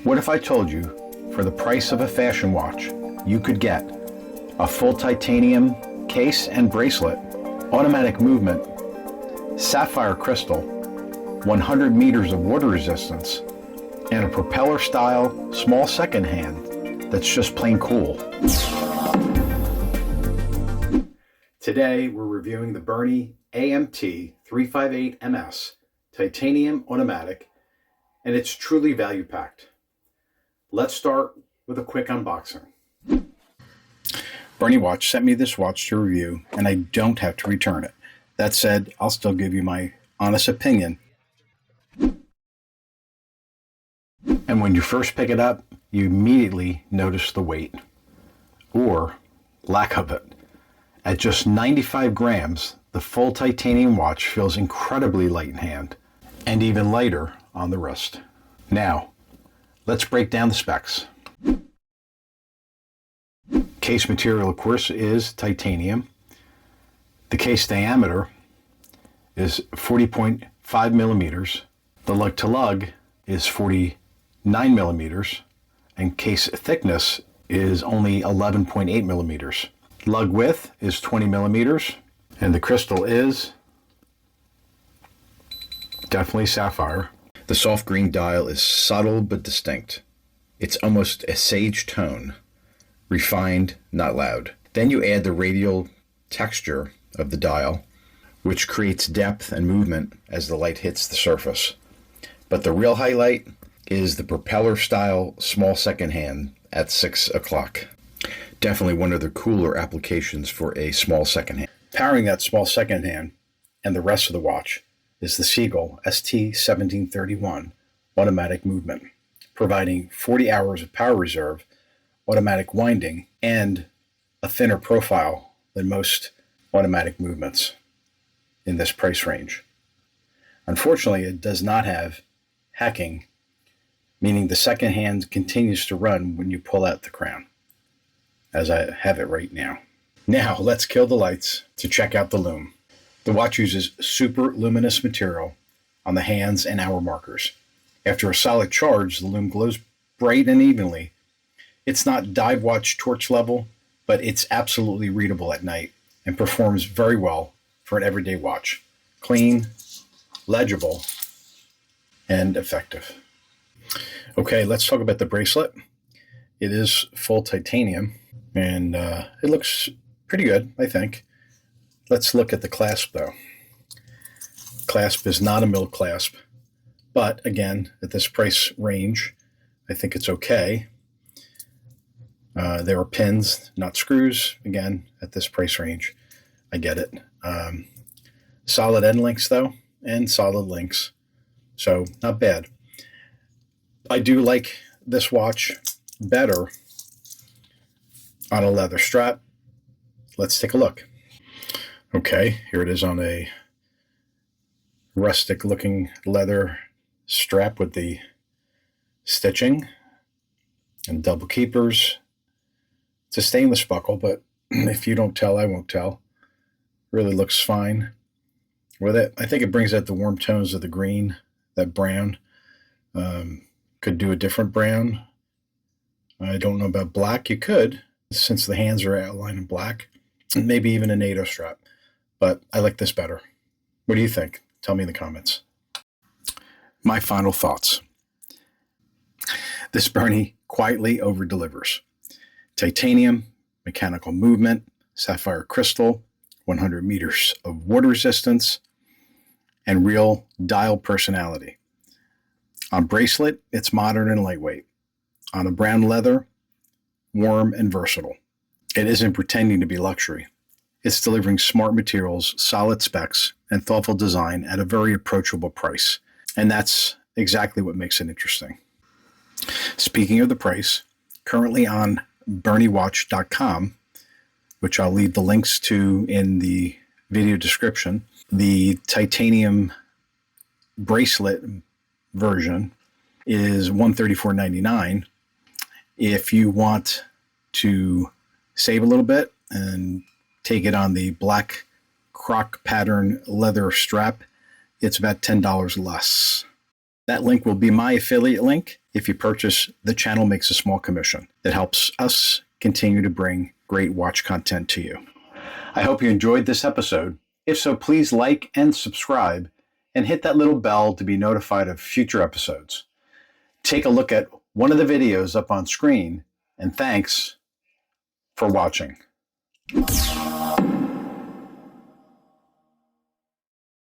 What if I told you, for the price of a fashion watch, you could get a full titanium case and bracelet, automatic movement, sapphire crystal, 100 meters of water resistance, and a propeller-style small second hand that's just plain cool? Today, we're reviewing the BERNY AMT358MS Titanium Automatic, and it's truly value-packed. Let's start with a quick unboxing. BERNY Watch sent me this watch to review, and I don't have to return it. That said, I'll still give you my honest opinion. And when you first pick it up, you immediately notice the weight, or lack of it. At just 95 grams, the full titanium watch feels incredibly light in hand, and even lighter on the wrist. Now, let's break down the specs. Case material, of course, is titanium. The case diameter is 40.5 millimeters. The lug-to-lug is 49 millimeters, and case thickness is only 11.8 millimeters. Lug width is 20 millimeters, and the crystal is definitely sapphire. The soft green dial is subtle but distinct. It's almost a sage tone, refined, not loud. Then you add the radial texture of the dial, which creates depth and movement as the light hits the surface. But the real highlight is the propeller-style small second hand at 6 o'clock. Definitely one of the cooler applications for a small second hand. Powering that small second hand and the rest of the watch is the Seagull ST1731 automatic movement, providing 40 hours of power reserve, automatic winding, and a thinner profile than most automatic movements in this price range. Unfortunately, it does not have hacking, meaning the second hand continues to run when you pull out the crown, as I have it right now. Now, let's kill the lights to check out the Lume. The watch uses super luminous material on the hands and hour markers. After a solid charge, the Lume glows bright and evenly. It's not dive watch torch level, but it's absolutely readable at night and performs very well for an everyday watch. Clean, legible, and effective. Okay, let's talk about the bracelet. It is full titanium, and it looks pretty good, I think. Let's look at the clasp, though. Clasp is not a milled clasp, but again, at this price range, I think it's okay. There are pins, not screws. Again, at this price range, I get it. Solid end links, though, and solid links, so not bad. I do like this watch better on a leather strap. Let's take a look. Okay, here it is on a rustic looking leather strap with the stitching and double keepers. It's a stainless buckle, but if you don't tell, I won't tell. Really looks fine with it. I think it brings out the warm tones of the green, that brown. Could do a different brown. I don't know about black. You could, since the hands are outlined in black. Maybe even a NATO strap. But I like this better. What do you think? Tell me in the comments. My final thoughts. This BERNY quietly over-delivers. Titanium, mechanical movement, sapphire crystal, 100 meters of water resistance, and real dial personality. On bracelet, it's modern and lightweight. On a brown leather, warm and versatile. It isn't pretending to be luxury. It's delivering smart materials, solid specs, and thoughtful design at a very approachable price. And that's exactly what makes it interesting. Speaking of the price, currently on BERNYWatch.com, which I'll leave the links to in the video description, the titanium bracelet version is $134.99. If you want to save a little bit and take it on the black croc pattern leather strap, it's about $10 less. That link will be my affiliate link, If you purchase, the channel makes a small commission that helps us continue to bring great watch content to you. I hope you enjoyed this episode. If so, please like and subscribe and hit that little bell to be notified of future episodes. Take a look at one of the videos up on screen, and thanks for watching.